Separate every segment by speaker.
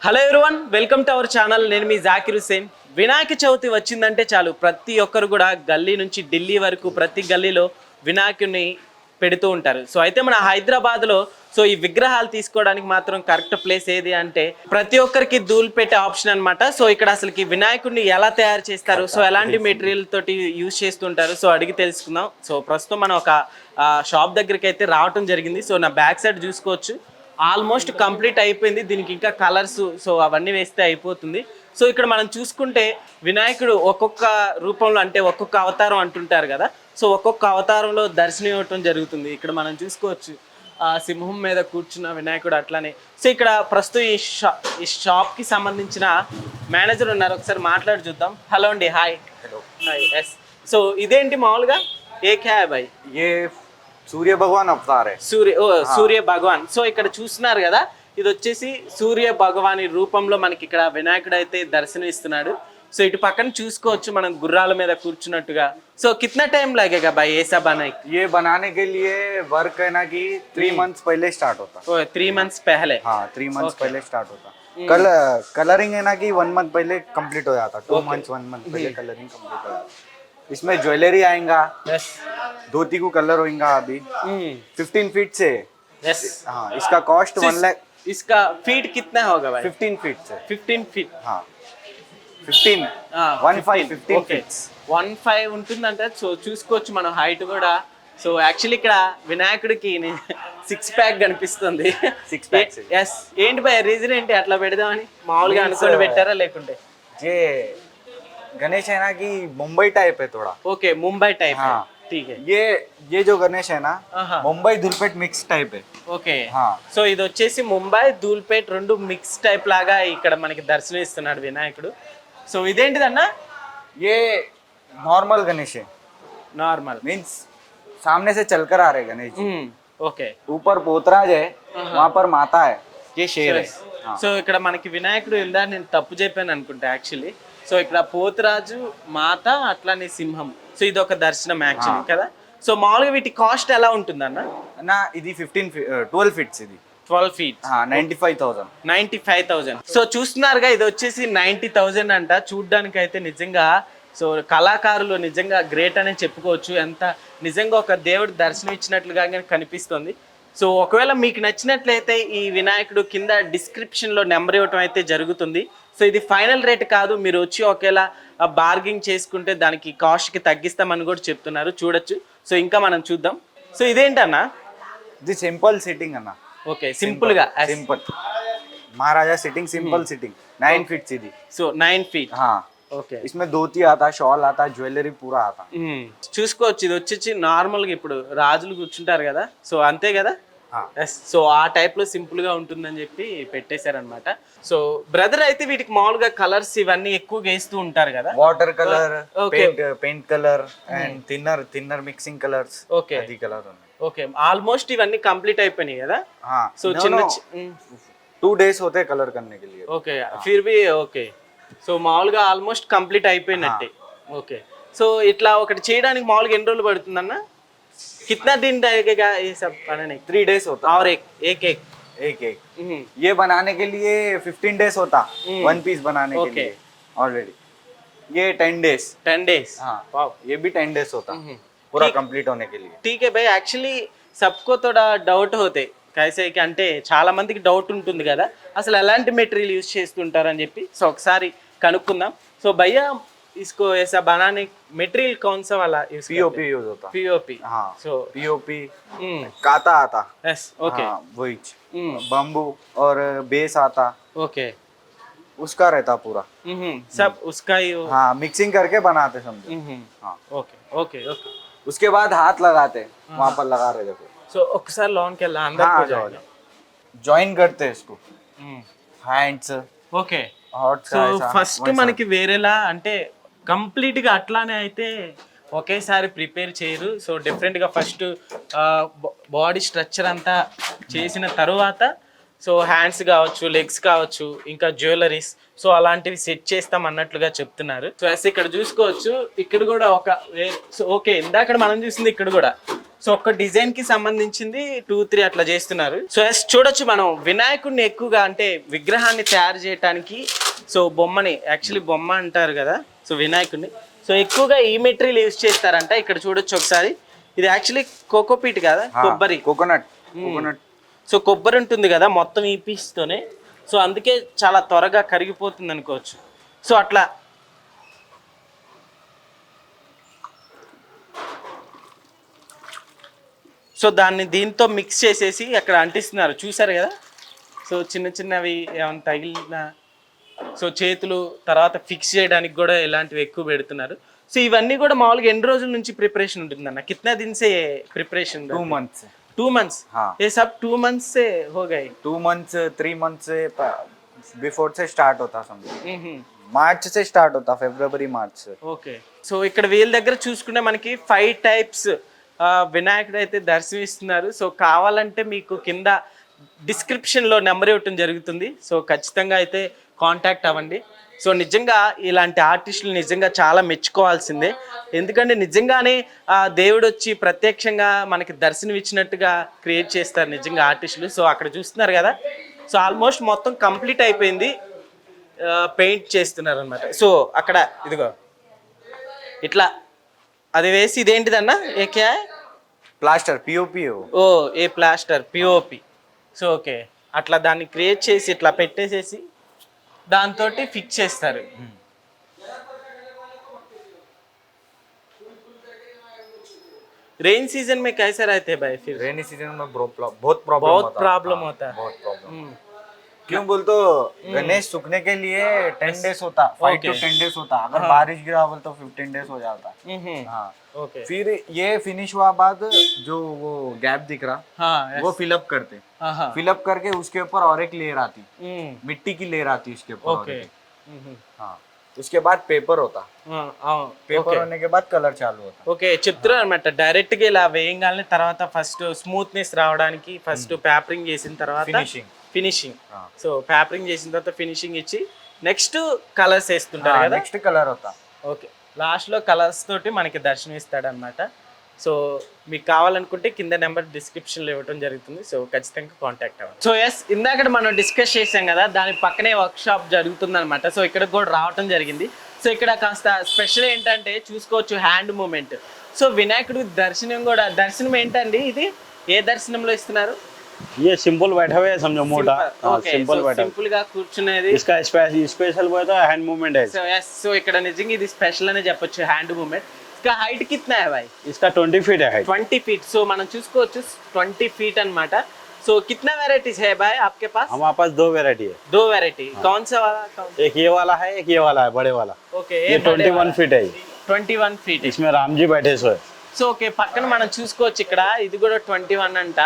Speaker 1: Hello everyone, welcome to our channel. నేను మీ జాకిర్ హుసేన్. వినాయక చవితి వచ్చిందంటే చాలు ప్రతి ఒక్కరు కూడా గల్లీ నుంచి ఢిల్లీ వరకు ప్రతి గల్లీలో వినాయకుడిని పెడుతూ ఉంటారు. సో అయితే మన హైదరాబాద్లో ఈ విగ్రహాలు తీసుకోవడానికి మాత్రం కరెక్ట్ ప్లేస్ ఏది అంటే ప్రతి ఒక్కరికి ధూళి పెట్టే ఆప్షన్ అనమాట. సో ఇక్కడ అసలుకి వినాయకుడిని ఎలా తయారు చేస్తారు, సో ఎలాంటి మెటీరియల్ తోటి యూజ్ చేస్తుంటారు, సో అడిగి తెలుసుకుందాం. సో ప్రస్తుతం మనం ఒక షాప్ దగ్గరికి అయితే రావటం జరిగింది. సో నా బ్యాక్ సైడ్ చూసుకోవచ్చు, ఆల్మోస్ట్ కంప్లీట్ అయిపోయింది. దీనికి ఇంకా కలర్స్ సో అవన్నీ వేస్తే అయిపోతుంది. సో ఇక్కడ మనం చూసుకుంటే వినాయకుడు ఒక్కొక్క రూపంలో అంటే ఒక్కొక్క అవతారం అంటుంటారు కదా, సో ఒక్కొక్క అవతారంలో దర్శనం ఇవ్వటం జరుగుతుంది. ఇక్కడ మనం చూసుకోవచ్చు సింహం మీద కూర్చున్న వినాయకుడు అట్లానే. సో ఇక్కడ ప్రస్తుతం ఈ షాప్కి సంబంధించిన మేనేజర్ ఉన్నారు, ఒకసారి మాట్లాడి చూద్దాం. హలో అండి. Hi.
Speaker 2: Hello.
Speaker 1: Hi. Yes. So ఇదేంటి మామూలుగా ఏ క్యా భాయ్?
Speaker 2: ఏ సూర్య భగవాన్ అవతారే.
Speaker 1: సూర్య భగవాన్. సో ఇక్కడ చూస్తున్నారు కదా, ఇది వచ్చేసి సూర్య భగవాన్ రూపంలో మనకి ఇక్కడ వినాయకుడు అయితే దర్శనం ఇస్తున్నాడు. సో ఇటు పక్కన చూసుకోవచ్చు మనం గుర్రాల మీద కూర్చున్నట్టుగా. సో कितना टाइम लगेगा भाई ये सब बनाने?
Speaker 2: ये बनाने के लिए वर्क है ना कि 3 मंथ्स पहले स्टार्ट होता.
Speaker 1: 3 मंथ्स पहले.
Speaker 2: हाँ, 3 मंथ्स पहले स्टार्ट होता. कलरिंग है ना कि 1 मंथ पहले कंप्लीट हो जाता. 2 मंथ्स 1 मंथ पहले कलरिंग कंप्लीट हो जाता. इसमें ज्वेलरी आएगा.
Speaker 1: यस.
Speaker 2: धोती को कलर होगा अभी 15 फीट से.
Speaker 1: यस.
Speaker 2: हाँ, इसका कॉस्ट 1 लाख.
Speaker 1: इसका फीट कितना होगा भाई?
Speaker 2: 15 फीट से.
Speaker 1: 15 फीट.
Speaker 2: हाँ, 15 15 ఫీట్స్
Speaker 1: 15 ఉంటుందంటే. సో చూసుకోవచ్చు మనం హైట్ కూడా. సో యాక్చువల్లీ ఇక్కడ వినాయకుడికి 6 ప్యాక్ కనిపిస్తుంది.
Speaker 2: 6 ప్యాక్స్.
Speaker 1: ఎస్. ఏంటి భయ రీజన్ ఏంటి అట్లా పెడదామని? మామూలుగా అనుకొని పెట్టారా లేకుంటే?
Speaker 2: ये गणेश है ना कि मुंबई टाइप है थोड़ा.
Speaker 1: Okay, Mumbai type.
Speaker 2: हाँ,
Speaker 1: ठीक है.
Speaker 2: ये जो गणेश है ना मुंबई धुलपेट मिक्स टाइप है.
Speaker 1: ఓకే.
Speaker 2: हाँ.
Speaker 1: సో ఇది వచ్చేసి ముంబై ధూల్పేట్ రెండు మిక్స్ టైప్ లాగా ఇక్కడ మనకి దర్శనం ఇస్తున్నాడు వినాయకుడు. సో ఇదేంటిదన్నా?
Speaker 2: ये नॉर्मल गणेश है.
Speaker 1: నార్మల్
Speaker 2: मीन्स सामने से चलकर आ रहे गणेश जी.
Speaker 1: ఓకే.
Speaker 2: ऊपर पोतराज है, वहाँ पर माता है, ये शेर है. हाँ.
Speaker 1: సో ఇక్కడ మనకి వినాయకుడు ఇందా నేను తప్పు చెప్పాను అనుకుంటా యాక్చువల్లీ. సో ఇక్కడ పోతురాజు, మాత, అట్లానే సింహం. సో ఇది ఒక దర్శనం యాక్చువల్లీ కదా. సో మామూలుగా వీటి కాస్ట్ ఎలా ఉంటుందన్న?
Speaker 2: ना ఇది 12 ఫీట్స్ ఇది.
Speaker 1: 12 feet.
Speaker 2: 95,000.
Speaker 1: 95,000. సో చూస్తున్నారుగా, ఇది వచ్చేసి 90,000 అంట. చూడ్డానికి అయితే నిజంగా సో కళాకారులు నిజంగా గ్రేట్ అనే చెప్పుకోవచ్చు. ఎంత నిజంగా ఒక దేవుడు దర్శనం ఇచ్చినట్లుగా కనిపిస్తుంది. సో ఒకవేళ మీకు నచ్చినట్లయితే ఈ వినాయకుడు కింద డిస్క్రిప్షన్లో నెంబర్ ఇవ్వటం అయితే జరుగుతుంది. సో ఇది ఫైనల్ రేట్ కాదు, మీరు వచ్చి ఒకేలా బార్గింగ్ చేసుకుంటే దానికి కాస్ట్కి తగ్గిస్తామని కూడా చెప్తున్నారు. చూడొచ్చు. సో ఇంకా మనం చూద్దాం. సో ఇదేంటన్నా?
Speaker 2: ఇది సింపుల్ సిట్టింగ్ అన్న.
Speaker 1: ఓకే, సింపుల్ గా
Speaker 2: simple Maharaja sitting simple sitting 9 feet सीधी.
Speaker 1: So 9 feet.
Speaker 2: हाँ.
Speaker 1: ఓకే.
Speaker 2: इसमें धोती आता, शॉल आता, ज्वेलरी पूरा आता.
Speaker 1: చూసుకోవచ్చు. ఇది వచ్చేసి నార్మల్ గా ఇప్పుడు రాజులు కూర్చుంటారు కదా, సో అంతే కదా.
Speaker 2: हाँ.
Speaker 1: సో ఆ టైప్ లో సింపుల్ గా ఉంటుందని చెప్పి పెట్టేశారనమాట. సో బ్రదర్ అయితే వీటికి మామూలుగా కలర్స్ ఇవన్నీ ఎక్కువగా వేస్తూ ఉంటారు కదా.
Speaker 2: Water colour,
Speaker 1: Okay.
Speaker 2: Paint colour and thinner mixing colours.
Speaker 1: Okay.
Speaker 2: అది కలర్ ఉన్నాయి.
Speaker 1: ఓకే, ఆల్మోస్ట్ ఇవన్నీ కంప్లీట్ అయిపోయినాయి కదా.
Speaker 2: हाँ.
Speaker 1: సో చిన్న
Speaker 2: 2 days होते हैं कलर करने के लिए.
Speaker 1: ఓకే, ఫిర్ బి ఓకే. సో మామూలుగా ఆల్మోస్ట్ కంప్లీట్ అయిపోయినట్టే. ఓకే. సో ఇట్లా ఒకటి చేయడానికి మామూలుగా ఎన్ని రోజులు పడుతుందన్న? कितना दिन लगेगा ये सब बनाने?
Speaker 2: 3 days होता.
Speaker 1: और एक
Speaker 2: एक ये बनाने के लिए 15 days होता. 1 पीस बनाने के लिए ऑलरेडी. ये 10 days.
Speaker 1: 10 days.
Speaker 2: हाँ. वाह, ये भी 10 days होता पूरा कंप्लीट होने के लिए.
Speaker 1: ठीक है भाई. యాక్చువల్లీ సబ్కో తోడా డౌట్ హోతే కైసే అంటే చాలా మందికి డౌట్ ఉంటుంది కదా, అసలు ఎలాంటి మెటీరియల్ యూజ్ చేస్తుంటారని చెప్పి. సో ఒకసారి కనుక్కుందాం. సో భయ్యా इसको ऐसा बनाने मटेरियल कौन सा वाला यूज?
Speaker 2: पीओपी यूज होता.
Speaker 1: पीओपी.
Speaker 2: हाँ.
Speaker 1: सो
Speaker 2: पीओपी काता आता.
Speaker 1: यस. ओके.
Speaker 2: वही बम्बू और बेस आता.
Speaker 1: ओके.
Speaker 2: उसका रहता पूरा.
Speaker 1: सब उसका ही.
Speaker 2: हाँ, मिक्सिंग करके बनाते समझो. हाँ.
Speaker 1: Okay okay okay.
Speaker 2: उसके बाद हाथ लगाते, वहाँ पर लगा रहे देखो.
Speaker 1: సో ఒకసారి లోన్ కి వెళ్ళా అందరూ
Speaker 2: हाँ,
Speaker 1: జాయిన్.
Speaker 2: ज्वाइन करते हैं इसको. Hands.
Speaker 1: Okay.
Speaker 2: Hot
Speaker 1: so first మనకి వేరేలా అంటే కంప్లీట్ గా అట్లానే అయితే ఒకేసారి ప్రిపేర్ చేయరు. సో డిఫరెంట్ గా ఫస్ట్ బాడీ స్ట్రక్చర్ అంతా చేసిన తర్వాత సో హ్యాండ్స్ కావచ్చు, లెగ్స్ కావచ్చు, ఇంకా జ్యువెలరీస్, సో అలాంటివి సెట్ చేస్తాం అన్నట్లుగా చెప్తున్నారు. సో ఇక్కడ చూసుకోవచ్చు, ఇక్కడ కూడా ఒక సో ఓకే, ఇందాక మనం చూసింది ఇక్కడ కూడా సో ఒక్క డిజైన్ కి సంబంధించింది 2-3 అట్లా చేస్తున్నారు. సో ఎస్ చూడొచ్చు మనం వినాయకుడిని ఎక్కువగా అంటే విగ్రహాన్ని తయారు చేయడానికి సో బొమ్మని యాక్చువల్లీ బొమ్మ అంటారు కదా సో వినాయకుడిని సో ఎక్కువగా ఈ మెటీరియల్ యూజ్ చేస్తారంట. ఇక్కడ చూడొచ్చు ఒకసారి ఇది యాక్చువల్లీ కోకోపీట్ కదా కొబ్బరి
Speaker 2: కోకోనట్.
Speaker 1: సో కొబ్బరి ఉంటుంది కదా మొత్తం ఈ పీస్తోనే సో అందుకే చాలా త్వరగా కరిగిపోతుంది అనుకోవచ్చు. సో అట్లా సో దాన్ని దీంతో మిక్స్ చేసేసి అక్కడ అంటిస్తున్నారు చూసారు కదా. సో చిన్న చిన్నవి ఏమైనా తగిలిన సో చేతులు తర్వాత ఫిక్స్ చేయడానికి కూడా ఇలాంటివి ఎక్కువ పెడుతున్నారు. సో ఇవన్నీ కూడా మామూలుగా ఎన్ని రోజుల నుంచి ప్రిపరేషన్ ఉంటుందన్న కిतना दिन से प्रिपरेशन
Speaker 2: 2 months.
Speaker 1: 2 months
Speaker 2: हाँ.
Speaker 1: ये सब 2 months से हो गए.
Speaker 2: 2 months 3 months से बिफोर से स्टार्ट होता समझो. మార్చ్ से స్టార్ట్ అవుతా ఫిబ్రవరి మార్చ్.
Speaker 1: ఓకే సో ఇక్కడ వీళ్ళ దగ్గర చూసుకుంటే మనకి 5 టైప్స్ వినాయకుడు అయితే దర్శనమిస్తున్నారు. సో కావాలంటే మీకు కింద డిస్క్రిప్షన్లో నెంబర్ ఇవ్వటం జరుగుతుంది. సో ఖచ్చితంగా అయితే కాంటాక్ట్ అవ్వండి. సో నిజంగా ఇలాంటి ఆర్టిస్టులు నిజంగా చాలా మెచ్చుకోవాల్సిందే. ఎందుకంటే నిజంగానే దేవుడు వచ్చి ప్రత్యక్షంగా మనకి దర్శనం ఇచ్చినట్టుగా క్రియేట్ చేస్తారు నిజంగా ఆర్టిస్టులు. సో అక్కడ చూస్తున్నారు కదా సో ఆల్మోస్ట్ మొత్తం కంప్లీట్ అయిపోయింది, పెయింట్ చేస్తున్నారు అనమాట. సో అక్కడ ఇదిగో ఇట్లా అది వేసి ఇదేంటిదన్నా ఏకే
Speaker 2: ప్లాస్టర్ పిఓపి.
Speaker 1: ఓ ఏ ప్లాస్టర్ పిఓపి. సో ఓకే అట్లా దాన్ని క్రియేట్ చేసి ఇట్లా పెట్టేసేసి దాంతో ఫిక్స్ చేస్తారు. रेन सीजन में कैसे रहते हैं भाई फिर?
Speaker 2: रेनी सीजन में बहुत प्रॉब्लम होता है. क्यों बोल तो गणेश सूखने के लिए 10 डेज होता, 5 to 10 डेज होता. अगर बारिश गिरा बोल तो 15 डेज हो जाता. हाँ
Speaker 1: ओके.
Speaker 2: फिर ये फिनिश हुआ बाद जो वो गैप दिख रहा
Speaker 1: हाँ
Speaker 2: वो फिलअप करते. फिलअप करके उसके ऊपर और एक लेयर आती, मिट्टी की लेयर आती उसके ऊपर.
Speaker 1: ओके.
Speaker 2: हाँ उसके बाद पेपर होता. पेपर होने के बाद कलर चालू होता.
Speaker 1: ఓకే చెప్తున్నారు అనమాట డైరెక్ట్ గా ఇలా వేయగానే తర్వాత ఫస్ట్ స్మూత్నెస్ రావడానికి ఫస్ట్ పేపరింగ్ చేసిన తర్వాత ఫినిషింగ్. సో పేపరింగ్ చేసిన తర్వాత ఫినిషింగ్ ఇచ్చి నెక్స్ట్ కలర్స్ వేస్తుంటారు కదా.
Speaker 2: నెక్స్ట్ కలర్ అవుతా.
Speaker 1: ఓకే లాస్ట్ లో కలర్స్ తోటి మనకి దర్శనం ఇస్తాడు అనమాట. సో మీకు కావాలనుకుంటే కింద నెంబర్ డిస్క్రిప్షన్లో ఇవ్వడం జరుగుతుంది. సో ఖచ్చితంగా కాంటాక్ట్ అవ్వండి. సో ఎస్ ఇందాక మనం డిస్కస్ చేసాం కదా దాని పక్కనే వర్క్ షాప్ జరుగుతుంది అనమాట. సో ఇక్కడ కూడా రావటం జరిగింది. సో ఇక్కడ కాస్త స్పెషల్ ఏంటంటే చూసుకోవచ్చు హ్యాండ్ మూమెంట్. సో వినాయకుడి దర్శనం ఏంటండి ఇది ఏ దర్శనంలో ఇస్తున్నారు?
Speaker 3: ये सिंपल बैठा हुआ है समझो मोटा.
Speaker 1: सिंपल గా కూర్చునేది.
Speaker 3: इसका स्पेशल वो तो हैंड मूवमेंट है.
Speaker 1: సో ఇక్కడ నిజంగా ఇది స్పెషల్ అనే చెప్పొచ్చు హ్యాండ్ మూమెంట్. इसका हाइट कितना है भाई?
Speaker 3: इसका 20 फीट है हाइट.
Speaker 1: 20 फीट. सो మనం చూసుకోవచ్చు 20 फीट అన్నమాట. సో कितना वैरायटीज है भाई आपके पास?
Speaker 3: हमारे पास 2 वैरायटी है.
Speaker 1: 2 वैरायटी. कौन सा वाला?
Speaker 3: एक ये वाला है, एक ये वाला है बड़े वाला.
Speaker 1: ओके
Speaker 3: ये 21 फीट है.
Speaker 1: 21 फीट.
Speaker 3: इसमें राम जी बैठे सो है.
Speaker 1: సో ఓకే పక్కన మనం చూసుకోవచ్చు ఇక్కడ ఇది కూడా 21 అంట.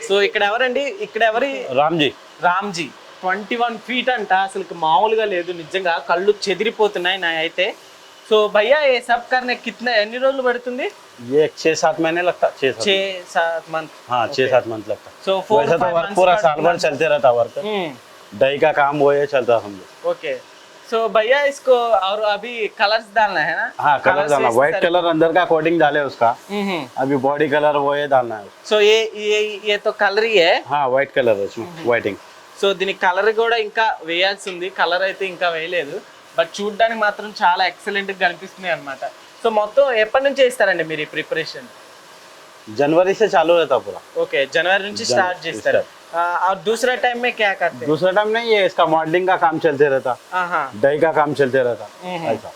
Speaker 1: సో ఇక్కడ ఎవరండి ఇక్కడ ఎవరి? రామ్జీ 21 ఫీట్ అంట. అసలు మామూలుగా లేదు నిజంగా కళ్ళు చెదిరిపోతున్నాయి నా అయితే. సో భయ్యా ఏ సబ్ करने कितना ఎన్ని రోజులు పడుతుంది?
Speaker 3: ये 6-7 महीने लगता.
Speaker 1: 6-7 मंथ.
Speaker 3: हाँ 6-7 मंथ लगता.
Speaker 1: सो
Speaker 3: वैसे तो वर्क पूरा साल भर चलते रहता वर्क. डाई का काम वो ये चलता समझो.
Speaker 1: ओके. सो भैया इसको और अभी कलर्स डालना है ना?
Speaker 3: हाँ कलर डालना. व्हाइट कलर अंदर का कोटिंग डाले उसका. अभी बॉडी कलर वो ये डालना है.
Speaker 1: సో ये तो కలర్ ही है.
Speaker 3: हाँ व्हाइट कलर है उसमें वाइटिंग.
Speaker 1: సో దీనికి కలర్ కూడా ఇంకా వేయాల్సి ఉంది. కలర్ అయితే ఇంకా వేయలేదు బట్ చూడడానికి మాత్రం చాలా ఎక్సలెంట్ గా కనిపిస్తుంది అన్నమాట. సో మొత్తం ఎప్పటి నుంచి చేస్తారండి మీరు ఈ ప్రిపరేషన్?
Speaker 3: जनवरी से चालू रहता पूरा.
Speaker 1: ఓకే జనవరి నుంచి స్టార్ట్ చేస్తారు. और दूसरा टाइम में क्या करते हैं?
Speaker 3: दूसरा टाइम नहीं है इसका मॉडलिंग का काम चलते रहता. डाई का काम चलते रहता. ऐसा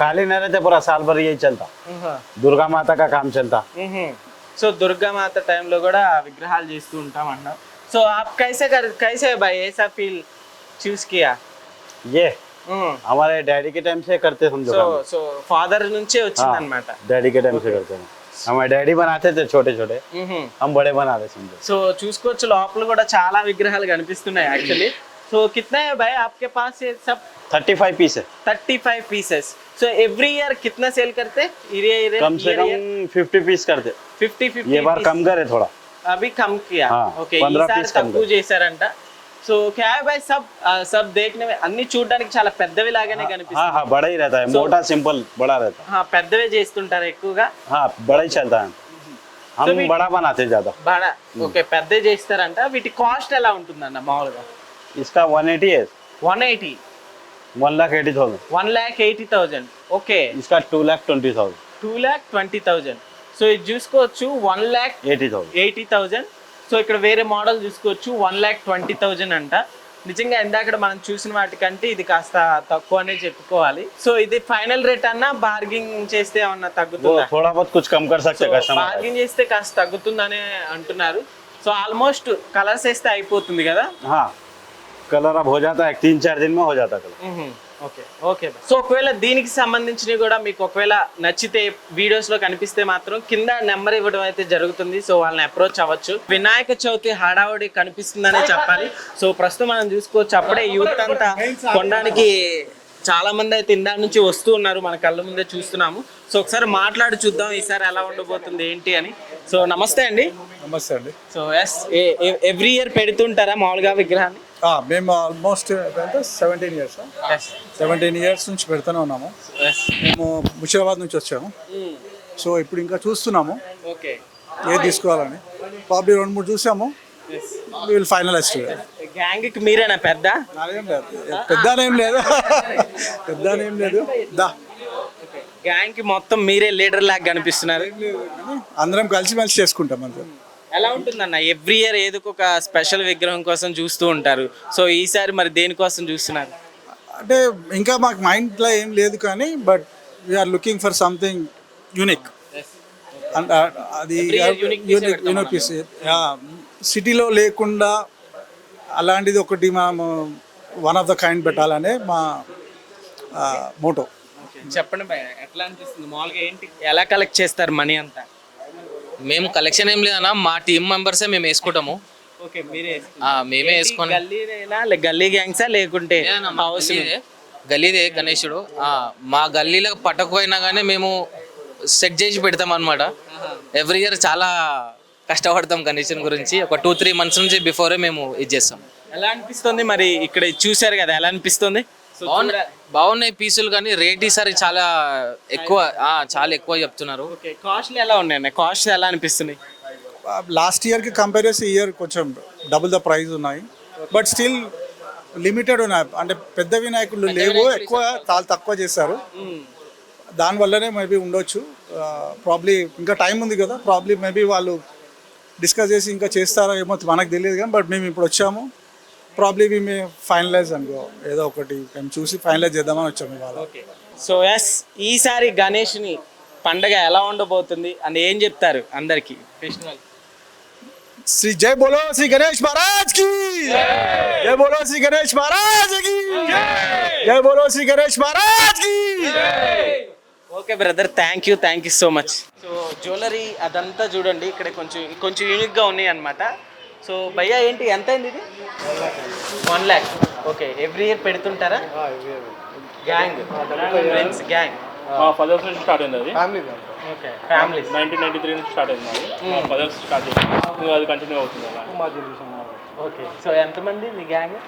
Speaker 3: खाली नहीं रहते पूरा साल भर यही चलता. दुर्गा माता का काम चलता.
Speaker 1: సో దుర్గామాత టైంలో కూడా విగ్రహాలు చేస్తూ ఉంటాం అన్నాం. సో आप कैसे भाई ऐसा फील चूज किया?
Speaker 3: ये हमारे डैडी के टाइम से करते समझो.
Speaker 1: సో ఫాదర్ నుంచే వచ్చింది అన్నమాట.
Speaker 3: डैडी के टाइम से करते हैं. हमारे डैडी बनाते थे छोटे छोटे, हम बड़े बनाते समझो.
Speaker 1: సో చూసుకోవచ్చు లోపల కూడా చాలా విగ్రహాలు కనిపిస్తున్నాయి యాక్చువల్లీ. సో कितना है भाई आपके पास ये सब?
Speaker 3: 35 पीस है.
Speaker 1: 35 पीसेस. सो एवरी ईयर कितना सेल करते?
Speaker 3: कम से कम 50 पीस करते.
Speaker 1: 50
Speaker 3: ये बार कम करे थोड़ा.
Speaker 1: अभी कम किया. ओके
Speaker 3: 15 पीस
Speaker 1: తక్కువ చేశారంట. సో क्या है भाई सब देखने में అన్ని చూడడానికి చాలా పెద్దవి లాగానే కనిపిస్తుంది.
Speaker 3: हाँ हाँ बड़ा ही रहता है. मोटा सिंपल बड़ा रहता है.
Speaker 1: పెద్దవే చేస్తుంటారు ఎక్కువగా.
Speaker 3: हाँ बड़ा ही चलता है. हम बड़ा बनाते ज्यादा।
Speaker 1: బాగా ఓకే పెద్ద చేస్తారంట. వీటి కాస్ట్ ఎలా ఉంటుందన్న మామూలుగా?
Speaker 3: इसका 180 है,
Speaker 1: 180,
Speaker 3: 1,80,000।
Speaker 1: 1,80,000. ఓకే,
Speaker 3: इसका 2,20,000,
Speaker 1: 2,20,000. సో ఇది చూసుకోవచ్చు 1,80,000.
Speaker 3: 80,000।
Speaker 1: సో ఇక్కడ వేరే మోడల్ చూసుకోవచ్చు 1,20,000 అంట. నిజంగా ఇందాక మనం చూసిన వాటికంటే ఇది కాస్త తక్కువనే చెప్పుకోవాలి. సో ఇది ఫైనల్ రేట్ అన్నా బార్గింగ్ చేస్తే ఏమన్నా
Speaker 3: वो
Speaker 1: తగ్గుతుందా?
Speaker 3: थोड़ा बहुत कुछ कम कर सकते कस्टमर।
Speaker 1: బార్గింగ్ చేస్తే కాస్త తగ్గుతుందని అంటున్నారు. సో ఆల్మోస్ట్ కలర్స్ వేస్తే అయిపోతుంది కదా?
Speaker 3: हाँ, कलर अब हो जाता है, 3-4 दिन में हो जाता है कलर।
Speaker 1: Okay okay. సో ఒకవేళ దీనికి సంబంధించినవి కూడా మీకు ఒకవేళ నచ్చితే వీడియోస్ లో కనిపిస్తే మాత్రం కింద నెంబర్ ఇవ్వడం అయితే జరుగుతుంది. సో వాళ్ళని అప్రోచ్ అవ్వచ్చు. వినాయక చవితి హడావుడి కనిపిస్తుందనే చెప్పాలి. సో ప్రస్తుతం మనం చూసుకోవచ్చు అప్పుడే యూత్ అంతా కొనడానికి చాలా మంది అయితే ఇందాక నుంచి వస్తూ ఉన్నారు, మన కళ్ళ ముందే చూస్తున్నాము. సో ఒకసారి మాట్లాడి చూద్దాం ఈసారి ఎలా ఉండబోతుంది ఏంటి అని. సో నమస్తే అండి.
Speaker 4: నమస్తే అండి.
Speaker 1: సో ఎస్, ఎవ్రీ ఇయర్ పెడుతుంటారా మామూలుగా విగ్రహాన్ని?
Speaker 4: మేము ఆల్మోస్ట్ 17 ఇయర్స్ 17 ఇయర్స్ నుంచి పెడుతూనే ఉన్నాము. మేము ముషిరాబాద్ నుంచి వచ్చాము. సో ఇప్పుడు ఇంకా చూస్తున్నాము
Speaker 1: ఓకే,
Speaker 4: ఏది తీసుకోవాలని. ప్రాబ్లీ 2-3 చూసాము. విల్ ఫైనలైజ్
Speaker 1: గ్యాంగ్ కి మీరేనా పెద్ద?
Speaker 4: పెద్దనేం లేదు పెద్దనేం లేదు దా
Speaker 1: గ్యాంగ్ కి మొత్తం మీరే లీడర్ లాగా కనిపిస్తున్నారు.
Speaker 4: అందరం కలిసిమెలిసి చేసుకుంటాం అంతే.
Speaker 1: ఎలా ఉంటుందన్న ఎవ్రీ ఇయర్ ఏదో ఒక స్పెషల్ విగ్రహం కోసం చూస్తూ ఉంటారు. సో ఈసారి మరి దేనికోసం చూస్తున్నారు?
Speaker 4: అంటే ఇంకా మాకు మైండ్లో ఏం లేదు కానీ but we are looking for something unique. అది యూనిక్ పీస్ సిటీలో లేకుండా అలాంటిది ఒకటి మనం వన్ ఆఫ్ ద కైండ్ పెట్టాలనే మా మోటో.
Speaker 1: చెప్పండి భయ్య, ఎట్లా అనిపిస్తుంది మామూలుగా? ఏంటి ఎలా కలెక్ట్ చేస్తారు మనీ అంతా?
Speaker 5: మేము కలెక్షన్ ఏం లేదన్నా, మా టీమ్ మెంబర్సే మేము వేసుకుంటాము.
Speaker 1: ఓకే, మీరే
Speaker 5: మేమే వేసుకొని
Speaker 1: గల్లీ గ్యాంగ్సా లేకుంటే హౌస్?
Speaker 5: గల్లీదే గణేశుడు. మా గల్లీలో పట్టకపోయినా కానీ మేము సెట్ చేసి పెడతాం అనమాట. ఎవ్రీ ఇయర్ చాలా కష్టపడతాం గణేశుని గురించి. ఒక 2-3 మంత్స్ నుంచి బిఫోరే మేము ఇది చేస్తాం.
Speaker 1: ఎలా అనిపిస్తుంది మరి? ఇక్కడ చూసారు కదా, ఎలా అనిపిస్తుంది?
Speaker 5: బాగున్నాయి పీసులు, కానీ రేట్ ఈసారి చాలా ఎక్కువ చెప్తున్నారు.
Speaker 1: ఓకే, కాస్ట్లు ఎలా ఉన్నాయి? కాస్ట్ ఎలా అనిపిస్తుంది?
Speaker 4: లాస్ట్ ఇయర్కి కంపేర్ చేసి ఈ ఇయర్ కొంచెం డబుల్ ద ప్రైస్ ఉన్నాయి. బట్ స్టిల్ లిమిటెడ్ ఉన్నాయి. అంటే పెద్ద వినాయకులు లేవు, ఎక్కువ చాలా తక్కువ చేశారు. దానివల్లనే మేబీ ఉండొచ్చు. ప్రాబ్లీ ఇంకా టైం ఉంది కదా, ప్రాబ్లీ మేబీ వాళ్ళు డిస్కస్ చేసి ఇంకా చేస్తారో ఏమో మనకు తెలియదు కానీ బట్ మేము ఇప్పుడు వచ్చాము. ప్రాబ్లీ వి మే ఫైనలైజ్ అనుకో, ఏదో ఒకటి మేము చూసి ఫైనలైజ్ చేద్దామని వచ్చాము ఇవాళ.
Speaker 1: ఓకే, సో ఎస్, ఈసారి గణేష్ని పండగ ఎలా ఉండబోతుంది అని ఏం చెప్తారు అందరికి? ఫెస్టివల్
Speaker 4: శ్రీ జై బోలో శ్రీ గణేష్ మహారాజ్ కి జై బోలో శ్రీ గణేష్ మహారాజ్ కి జై బోలో శ్రీ గణేష్ మహారాజ్ కి.
Speaker 1: Okay brother, thank you so much. So jewellery అదంతా చూడండి, ఇక్కడ కొంచెం యూనిక్గా ఉన్నాయి అనమాట. సో భయ్యా ఏంటి, ఎంత అయింది ఇది? 1 lakh. ఓకే, ఎవ్రీ ఇయర్ పెడుతుంటారా? Gang, friends gang.
Speaker 6: మా ఫాదర్స్ నుంచి స్టార్ట్ అయింది అది.
Speaker 1: ఓకే, ఫ్యామిలీ
Speaker 6: 1993 నుంచి స్టార్ట్ అయింది అది. మా ఫాదర్స్ స్టార్ట్ చేసి అది కంటిన్యూ అవుతుంది అలా.
Speaker 1: ఓకే, సో ఎంతమంది మీ గ్యాంగ్?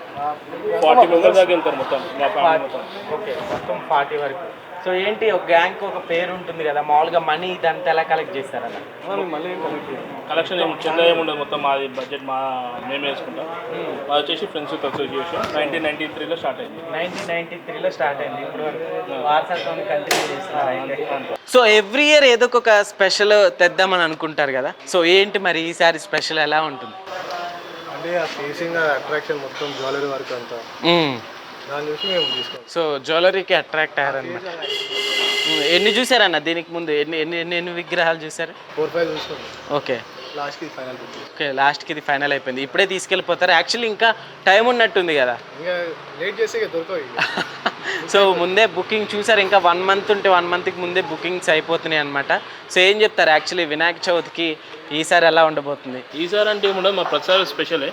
Speaker 6: 40 మెంబర్స్ దాకా వెళ్తారు మొత్తం మా ఫ్యామిలీ మొత్తం.
Speaker 1: ఓకే, మొత్తం 40 వరకు. సో ఏంటి, ఒక గ్యాంగ్ ఒక పేరు ఉంటుంది కదా, మామూలుగా మనీ ఇదంతా ఎలా కలెక్ట్ చేస్తారన్న?
Speaker 6: కలెక్షన్ చిన్న ఏముండదు, మొత్తం మాది బడ్జెట్ మేమే వేసుకుంటాం. అది వచ్చేసి ఫ్రెండ్స్ విత్ అసోసియేషన్ 1993లో స్టార్ట్ అయింది.
Speaker 1: 1993లో స్టార్ట్ అయింది. ఇప్పుడు వారసత్వం కంటిన్యూ చేస్తున్నారు. సో ఎవ్రీ ఇయర్ ఏదో ఒక స్పెషల్ తెద్దామని అనుకుంటారు కదా, సో ఏంటి మరి ఈసారి స్పెషల్ ఎలా ఉంటుంది?
Speaker 7: అంటే ఆ ఫేసింగ్ అట్రాక్షన్ మొత్తం జ్యువెలరీ వర్క్ అంతా దాన్ని చూసి మేము తీసుకోవాలి.
Speaker 1: సో జ్యువెలరీకి అట్రాక్ట్ అయ్యారన్నమాట. ఎన్ని చూసారన్న దీనికి ముందు? ఎన్ని విగ్రహాలు చూసారు?
Speaker 7: 4-5 చూసుకోండి.
Speaker 1: ఓకే,
Speaker 7: లాస్ట్కి ఫైనల్.
Speaker 1: ఓకే, లాస్ట్కి ఇది ఫైనల్ అయిపోయింది. ఇప్పుడే తీసుకెళ్ళిపోతారు? యాక్చువల్లీ ఇంకా టైం ఉన్నట్టుంది కదా.
Speaker 7: ఇంకా లేట్ చేస్తే ఇక దొరకవు.
Speaker 1: సో ముందే బుకింగ్ చూసారు, ఇంకా 1 month ఉంటే 1 monthకి ముందే బుకింగ్స్ అయిపోతున్నాయి అనమాట. సో ఏం చెప్తారు యాక్చువల్లీ వినాయక చవితికి ఈసారి ఎలా ఉండబోతుంది?
Speaker 6: ఈసారి అంటే ఏముండదు, మా ప్రతిసారి స్పెషలే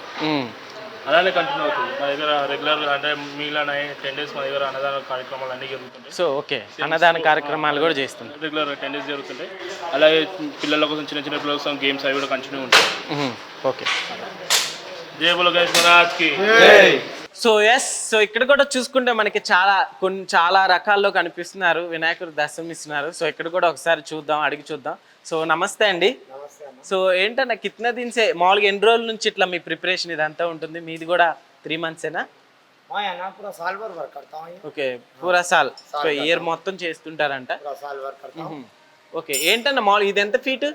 Speaker 6: అలానే కంటిన్యూ అవుతుంది. మా దగ్గర రెగ్యులర్ అంటే మిగిలిన 10 days మా దగ్గర అన్నదాన కార్యక్రమాలు అన్నీ జరుగుతుంటాయి.
Speaker 1: సో ఓకే, అన్నదాన కార్యక్రమాలు కూడా చేస్తుంది.
Speaker 6: రెగ్యులర్ 10 days జరుగుతుంటాయి. అలాగే పిల్లల కోసం చిన్న పిల్లల కోసం గేమ్స్ అవి కూడా కంటిన్యూ ఉంటాయి.
Speaker 1: ఓకే,
Speaker 6: జై బోలో గణేష్ మహారాజ్ కి.
Speaker 1: సో ఎస్, సో ఇక్కడ కూడా చూసుకుంటే మనకి చాలా రకాల్లో కనిపిస్తున్నారు, వినాయకుడు దర్శనమిస్తున్నారు. సో ఇక్కడ కూడా ఒకసారి చూద్దాం, అడిగి చూద్దాం. సో నమస్తే అండి. సో ఏంటన్నా కిतना दिन से మామూలుగా ఎన్ని రోజుల నుంచి ఇట్లా మీ ప్రిపరేషన్ ఇదంతా ఉంటుంది? మీది కూడా 3 monthsేనా?
Speaker 8: हाँ यार ना पूरा साल भर वर्क करता हूँ ये,
Speaker 1: ఓకే, పూరా సాల్. సో ఇయర్ మొత్తం చేస్తుంటారంట.
Speaker 8: पूरा साल वर्क करता हूँ।
Speaker 1: ఓకే, ఏంటన్నా మామూలుగా ఇది ఎంత ఫీట్?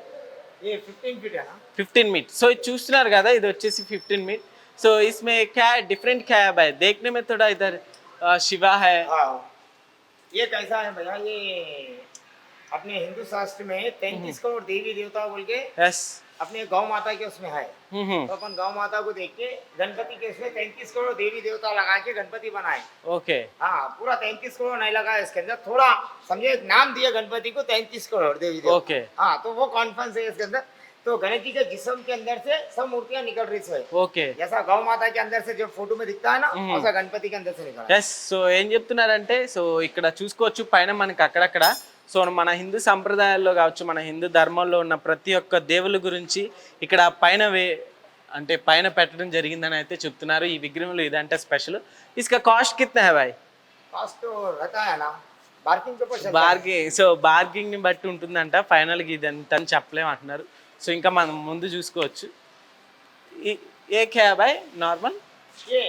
Speaker 8: ये 15 फीट है ना।
Speaker 1: 15 फीट. సో ఇది చూస్తున్నారు కదా, ఇది వచ్చేసి 15 फीट. సో इसमें क्या डिफरेंट क्या है भाई? देखने में थोड़ा इधर शिवा है.
Speaker 8: हाँ ये कैसा है भैया, ये अपने हिंदू शास्त्र में 33 करोड़ देवी देवता बोल के
Speaker 1: यस.
Speaker 8: अपने गौ माता के उसमें है। तो अपन गौ माता को देख के गणपति के उसमें 33 करोड़ देवी देवता लगा के गणपति बनाए।
Speaker 1: ओके.
Speaker 8: हाँ पूरा 33 करोड़ नहीं लगा इसके अंदर, थोड़ा समझे नाम दिया गणपति को 33 करोड़ देवी देवता।
Speaker 1: ओके.
Speaker 8: हाँ तो वो कॉन्फिडेंस है इसके अंदर। तो गणेश जी के जिस्म के अंदर से सब मूर्तियां निकल रही है,
Speaker 1: ఓకే.
Speaker 8: जैसा गौ माता के अंदर से जो फोटो में दिखता है ना, वैसा गणपति के अंदर से निकला है।
Speaker 1: ఎస్. సో ఏం చెప్తున్నారంటే, సో ఇక్కడ చూసుకోవచ్చు పైన మనకి అక్కడక్కడ, సో మన హిందూ సంప్రదాయాల్లో కావచ్చు, మన హిందూ ధర్మంలో ఉన్న ప్రతి ఒక్క దేవుల గురించి ఇక్కడ పైన అంటే పైన పెట్టడం జరిగిందని అయితే చెప్తున్నారు. ఈ విగ్రహంలో ఇదంటే స్పెషల్. ఇసుక కాస్ట్ కిतना है भाई?
Speaker 8: कास्ट तो रहता है ना, बार्किंग के ऊपर चलता है।
Speaker 1: బార్గింగ్, సో బార్గింగ్ ని బట్టి ఉంటుందంట. ఫైనల్గా ఇది ఎంత అని చెప్పలేము అంటున్నారు. సో ఇంకా మనం ముందు చూసుకోవచ్చు. ఏ క్యా బాయ్ నార్మల్?
Speaker 8: ये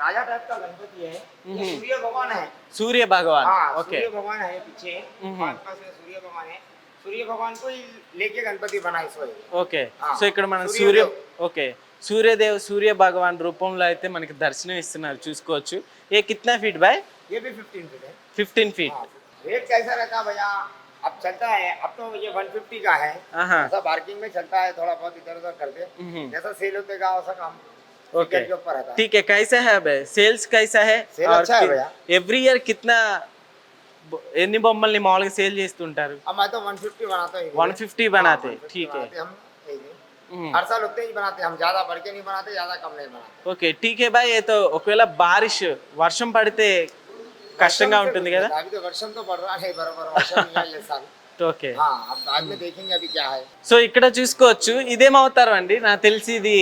Speaker 8: राजा टाइप का गणपति है, ये सूर्य भगवान है।
Speaker 1: సూర్య భగవాన్.
Speaker 8: हाँ
Speaker 1: ఓకే.
Speaker 8: सूर्य भगवान है पीछे, पास में सूर्य भगवान है। सूर्य भगवान को ही लेके गणपति बना इस वजह।
Speaker 1: ఓకే.
Speaker 8: हाँ,
Speaker 1: సో ఇక్కడ మనం
Speaker 8: సూర్యదేవ్.
Speaker 1: ఓకే, సూర్య భగవాన్ రూపంలో అయితే మనకి దర్శనం ఇస్తున్నారు, చూసుకోవచ్చు. ఏ కిतना फीट भाई?
Speaker 8: ये भी 15 फीट है।
Speaker 1: 15 फीट.
Speaker 8: हाँ, रेट कैसा रहता है भैया? अब चलता है, अब तो ये 150 का है,
Speaker 1: हाँ.
Speaker 8: ऐसा पार्किंग में चलता है, थोड़ा बहुत इधर उधर करते, जैसा सेल होते का वैसा काम
Speaker 1: ओके.
Speaker 8: टिकट के ऊपर रहता है।
Speaker 1: ठीक है. कैसा है भाई सेल्स, कैसा है?
Speaker 8: Sale अच्छा है भैया.
Speaker 1: ఎవ్రీ ఇయర్ కిतना ఎన్ని బొమ్మల్ని మామూలుగా సేల్ చేస్తుంటారు?
Speaker 8: अब मैं तो 150 बनाता हूँ।
Speaker 1: 150 बनाते. ठीक है.
Speaker 8: हम हर साल उतने ही बनाते, हम ज्यादा बढ़ के नहीं बनाते, ज्यादा कम नहीं बनाते।
Speaker 1: ఓకే, ఠీక్ హై భాయ్. तो ఒకవేళ బారిష్ వర్షం పడితే కష్టంగా ఉంటుంది కదా?
Speaker 8: अभी तो वर्षम तो बढ़ रहा है बराबर, वर्षम नहीं है ये साल।
Speaker 1: ఓకే.
Speaker 8: हाँ अब बाद में देखेंगे अभी क्या है।
Speaker 1: సో ఇక్కడ చూసుకోవచ్చు, ఇదేం అవతారం అండి? నాకు తెలిసి ఇది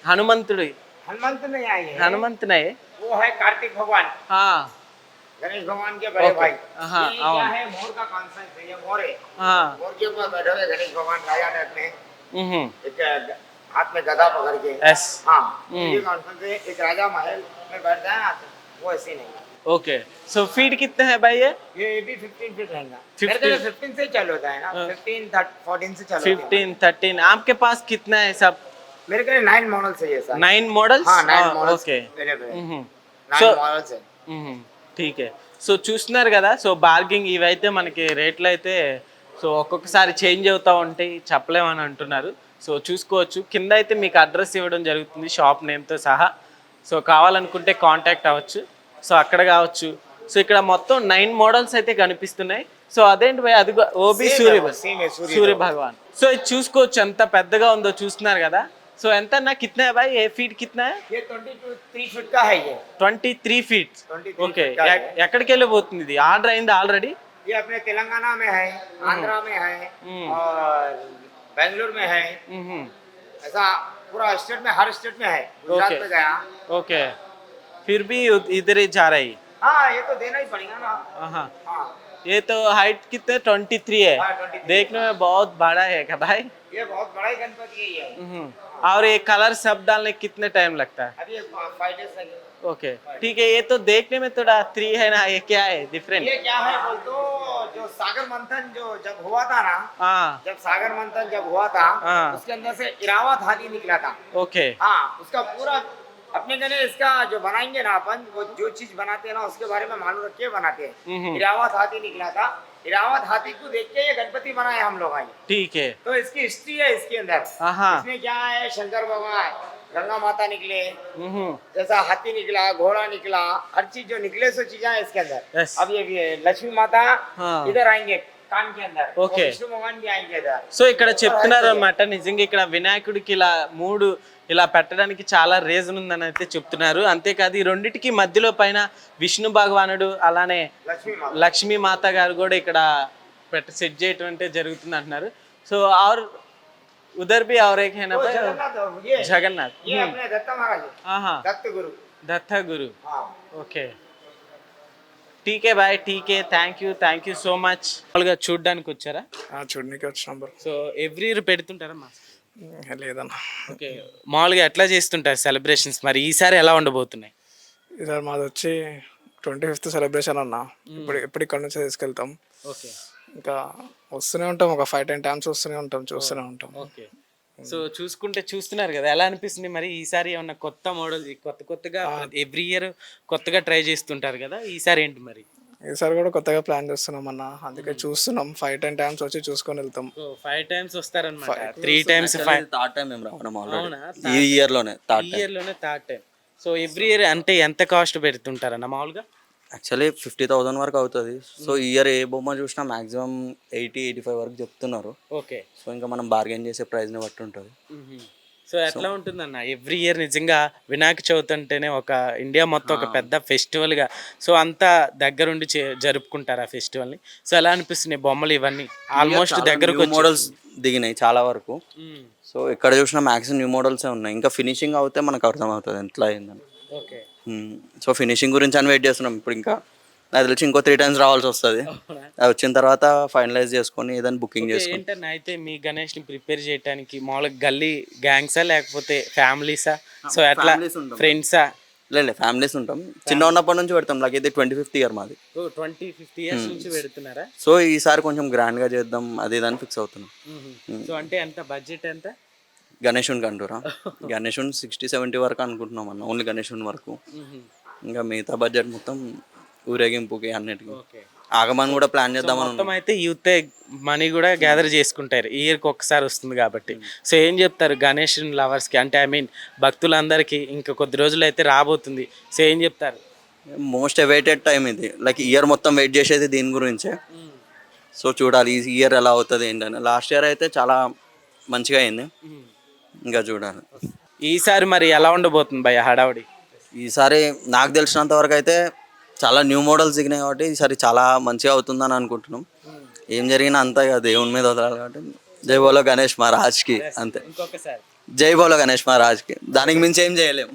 Speaker 1: హనుమంతుడు.
Speaker 8: हनुमंत नहीं आए हैं,
Speaker 1: హనుమంతునే.
Speaker 8: वो है कार्तिक भगवान,
Speaker 1: हाँ.
Speaker 8: गणेश भगवान के बड़े
Speaker 1: ओके.
Speaker 8: भाई।
Speaker 1: हाँ,
Speaker 8: ये क्या
Speaker 1: हाँ.
Speaker 8: है, मोर का कॉन्सेप्ट है, ये मोर है।
Speaker 1: हाँ.
Speaker 8: मोर के ऊपर बैठे हुए गणेश भगवान राजा टाइप में,
Speaker 1: हम्म.
Speaker 8: एक हाथ में गदा पकड़ के।
Speaker 1: यस.
Speaker 8: हाँ ये कॉन्सेप्ट है, एक राजा महल में बैठता है ना, वो ऐसे नहीं है।
Speaker 1: ओके. सो फीट कितने हैं भाई ये?
Speaker 8: ये भी 15 फीट रहेगा।
Speaker 1: 15
Speaker 8: मेरे ख्याल से 15 से चालू होता है ना, 15 14 से चालू होता है।
Speaker 1: 15, 13. आपके पास कितना है सब?
Speaker 8: मेरे ख्याल 9 मॉडल से ये सर।
Speaker 1: 9 मॉडल्स?
Speaker 8: हाँ 9 मॉडल्स
Speaker 1: ओके.
Speaker 8: अवेलेबल है,
Speaker 1: हम्म.
Speaker 8: 9
Speaker 1: So-
Speaker 8: मॉडल्स है।
Speaker 1: ఠీక్ హై. సో చూస్తున్నారు కదా, సో బార్గింగ్ ఇవైతే మనకి రేట్లు అయితే సో ఒక్కొక్కసారి చేంజ్ అవుతూ ఉంటాయి, చెప్పలేమని అంటున్నారు. సో చూసుకోవచ్చు, కింద అయితే మీకు అడ్రస్ ఇవ్వడం జరుగుతుంది షాప్ నేమ్తో సహా. సో కావాలనుకుంటే కాంటాక్ట్ అవ్వచ్చు. సో అక్కడ కావచ్చు. సో ఇక్కడ మొత్తం 9 మోడల్స్ అయితే కనిపిస్తున్నాయి. సో అదేంటి భయ్, అది ఓబీ
Speaker 8: Same है,
Speaker 1: సూర్య భగవాన్. సో ఇది చూసుకోవచ్చు ఎంత పెద్దగా ఉందో, చూస్తున్నారు కదా. సో ఎంత నా కిतना है भाई? ఏ ఫీట్ కిतना है?
Speaker 8: ये 23 फीट का है ये।
Speaker 1: 23 feet.
Speaker 8: 23
Speaker 1: ఓకే.
Speaker 8: feet का है।
Speaker 1: ఎక్కడికి వెళ్ళిపోతుంది ఇది? ఆర్డర్ అయింది ఆల్రెడీ?
Speaker 8: ये अपने तेलंगाना में है, आंध्रा में है और बेंगलुरु में है, ऐसा पूरा स्टेट में, हर स्टेट में है। गुजरात
Speaker 1: ओके.
Speaker 8: में गया।
Speaker 1: ओके. फिर भी इधर ही जा रही.
Speaker 8: हाँ ये तो देना ही पड़ेगा ना।
Speaker 1: हाँ.
Speaker 8: हाँ
Speaker 1: ये तो हाइट कितने 23 है.
Speaker 8: हाँ, 23
Speaker 1: देखने में बहुत बड़ा है क्या भाई?
Speaker 8: ये बहुत बड़ा ही गणपति है ये।
Speaker 1: और ये कलर सब डालने कितने टाइम लगता है?
Speaker 8: अभी 5 डेज लगे।
Speaker 1: ओके ठीक है. ये तो देखने में थोड़ा 3 है ना, ये क्या है डिफरेंट?
Speaker 8: ये क्या है बोल तो, जो सागर मंथन जो जब हुआ था ना,
Speaker 1: हाँ.
Speaker 8: जब सागर मंथन जब हुआ था,
Speaker 1: हाँ.
Speaker 8: उसके अंदर से इरावत हाथी निकला था।
Speaker 1: ओके.
Speaker 8: हाँ उसका पूरा अपने गने इसका जो बनाएंगे ना अपन, वो जो चीज बनाते हैं ना उसके बारे में मालूम रख के बनाते हैं। इरावत हाथी निकला था, इरावत हाथी को देख के ये गणपति बनाए हम लोग। आए
Speaker 1: ठीक है.
Speaker 8: तो इसकी हिस्ट्री है इसके अंदर।
Speaker 1: हाँ.
Speaker 8: इसमें क्या है, शंकर भगवान, गंगा माता निकले, जैसा हाथी निकला, घोड़ा निकला, हर चीज जो निकले सो चीजें हैं इसके अंदर।
Speaker 1: Yes.
Speaker 8: अब ये लक्ष्मी माता
Speaker 1: हाँ.
Speaker 8: इधर आएंगे कान के अंदर,
Speaker 1: Okay.
Speaker 8: और विष्णु भगवान भी आएंगे इधर।
Speaker 1: సో ఇక్కడ చెప్తున్నారు అనమాట, నిజంగా ఇక్కడ వినాయకుడికి ఇలా 3 ఇలా పెట్టడానికి చాలా రీజన్ ఉందని అయితే చెప్తున్నారు. అంతేకాదు ఈ రెండిటికి మధ్యలో పైన విష్ణు భగవానుడు అలానే
Speaker 8: लक्ष्मी माता
Speaker 1: లక్ష్మీ మాత గారు కూడా ఇక్కడ సెట్ చేయటం అంటే జరుగుతుంది అంటున్నారు. సో ఆర్ ఉదర్ బి और एक है ना
Speaker 8: वो
Speaker 1: भाई?
Speaker 8: जगन्नाथ, ये
Speaker 1: जगन्नाथ.
Speaker 8: ये अपने दत्ता महाराज,
Speaker 1: हाँ हाँ.
Speaker 8: दत्त गुरु।
Speaker 1: దత్తా గురు ఓకే టీకే బాయ్ టీకే థ్యాంక్ యూ సో మచ్ మామూలుగా చూడ్డానికి వచ్చారా
Speaker 7: చూడడానికి వచ్చిన బ్రో
Speaker 1: సో ఎవ్రీ ఇయర్ పెడుతుంటారా మాస్క్
Speaker 7: లేదన్నా
Speaker 1: ఓకే మామూలుగా ఎట్లా చేస్తుంటారు సెలబ్రేషన్స్ మరి ఈసారి ఎలా ఉండబోతున్నాయి
Speaker 7: ఈసారి మాది వచ్చి 25th సెలబ్రేషన్ అన్న ఇప్పుడు ఇక్కడ నుంచి తీసుకెళ్తాం
Speaker 1: ఓకే
Speaker 7: ఇంకా వస్తూనే ఉంటాం, ఒక 5-10 టైమ్స్ వస్తూనే ఉంటాం, చూస్తూనే ఉంటాం.
Speaker 1: ఓకే సో చూస్తున్నారు కదా ఎలా అనిపిస్తుంది మరి ఈసారి ఏమన్నా కొత్త మోడల్ కొత్తగా ఎవ్రీ ఇయర్ కొత్తగా ట్రై చేస్తుంటారు కదా ఈసారి ఏంటి మరి
Speaker 7: ఈసారి కూడా కొత్తగా ప్లాన్ చేస్తున్నాం అన్న, అందుకే చూస్తున్నాం. 5-10 టైమ్స్ వచ్చి చూసుకొని వెళ్తాం.
Speaker 1: 5 times వస్తారన్నమాట 3 times 5
Speaker 9: థర్డ్ టైం మేము రావడం ఆల్రెడీ
Speaker 1: అవునా
Speaker 9: ఈ ఇయర్ లోనే
Speaker 1: ఈ ఇయర్ లోనే third time. So every year అంటే ఎంత కాస్ట్ పెడుతుంటారన్న మామూలుగా
Speaker 9: యాక్చువల్లీ 50,000 వరకు అవుతుంది. సో ఈ ఇయర్ ఏ బొమ్మ చూసినా మాక్సిమం 80-85 వరకు చెప్తున్నారు.
Speaker 1: ఓకే
Speaker 9: సో ఇంకా మనం బార్గెన్ చేసే ప్రైస్ని బట్టి ఉంటుంది.
Speaker 1: సో ఎట్లా ఉంటుందన్న ఎవ్రీ ఇయర్ నిజంగా వినాయక చవితి అంటేనే ఒక ఇండియా మొత్తం ఒక పెద్ద ఫెస్టివల్గా సో అంతా దగ్గరుండి జరుపుకుంటారు ఆ ఫెస్టివల్ని. సో ఎలా అనిపిస్తున్నాయి బొమ్మలు ఇవన్నీ ఆల్మోస్ట్ దగ్గరకు
Speaker 9: మోడల్స్ దిగినాయి చాలా వరకు. సో ఎక్కడ చూసినా మ్యాక్సిమం న్యూ మోడల్సే ఉన్నాయి. ఇంకా ఫినిషింగ్ అవుతే మనకు అర్థమవుతుంది ఎట్లా అయిందని.
Speaker 1: ఓకే
Speaker 9: సో ఫినిషింగ్ గురించి అని వెయిట్ చేస్తున్నాం. ఇప్పుడు ఇంకా నాకు తెలిసి ఇంకో 3 times రావాల్సి వస్తుంది. అది వచ్చిన తర్వాత ఫైనలైజ్ చేసుకొని ఏదైనా బుకింగ్ చేసుకుంటాం.
Speaker 1: ఏంటన్నా అయితే మీ గణేష్ని ప్రిపేర్ చేయడానికి మామూలుగా గల్లీ గ్యాంగ్సా లేకపోతే ఫ్యామిలీసా సో ఎట్లా ఫ్రెండ్సా?
Speaker 9: లేదు ఫ్యామిలీస్ ఉంటాం. చిన్న ఉన్నప్పటి నుంచి పెడతాం. నాకు ఇది 25th ఇయర్ మాది.
Speaker 1: 20-50 years నుంచి పెడుతున్నారా?
Speaker 9: సో ఈసారి కొంచెం గ్రాండ్గా చేద్దాం అది ఇదని ఫిక్స్ అవుతున్నాం.
Speaker 1: సో అంటే ఎంత బడ్జెట్ ఎంత?
Speaker 9: గణేషుని కంటూరా గణేషుని 60-70 వరకు అనుకుంటున్నాం అన్న, ఓన్లీ గణేషుని వరకు. ఇంకా మిగతా బడ్జెట్ మొత్తం ఊరేగింపుకి అన్నిటికీ ఆగమని కూడా ప్లాన్ చేద్దామని.
Speaker 1: మొత్తం అయితే యూత్ మనీ కూడా గ్యాదర్ చేసుకుంటారు ఇయర్కి ఒక్కసారి వస్తుంది కాబట్టి. సో ఏం చెప్తారు గణేష్ లవర్స్కి అంటే ఐ మీన్ భక్తులందరికీ ఇంకా కొద్ది రోజులు అయితే రాబోతుంది. సో ఏం చెప్తారు?
Speaker 9: మోస్ట్ అవైటెడ్ టైం ఇది. లైక్ ఇయర్ మొత్తం వెయిట్ చేసేది దీని గురించే. సో చూడాలి ఈ ఇయర్ ఎలా అవుతుంది ఏంటని. లాస్ట్ ఇయర్ అయితే చాలా మంచిగా అయింది, ఇంకా చూడాలి.
Speaker 1: ఈసారి మరి ఎలా ఉండబోతుంది భయ్య హడావుడి?
Speaker 9: ఈసారి నాకు తెలిసినంత వరకు అయితే చాలా న్యూ మోడల్స్ దిగినాయి కాబట్టి ఈసారి చాలా మంచిగా అవుతుందని అనుకుంటున్నాం. ఏం జరిగినా అంతా ఇక దేవుని మీద వదలాలి కాబట్టి జై బోలో గణేష్ మహారాజ్కి అంతే.
Speaker 1: ఇంకొకసారి
Speaker 9: జై బోలో గణేష్ మహారాజ్కి, దానికి మించి ఏం చేయలేము.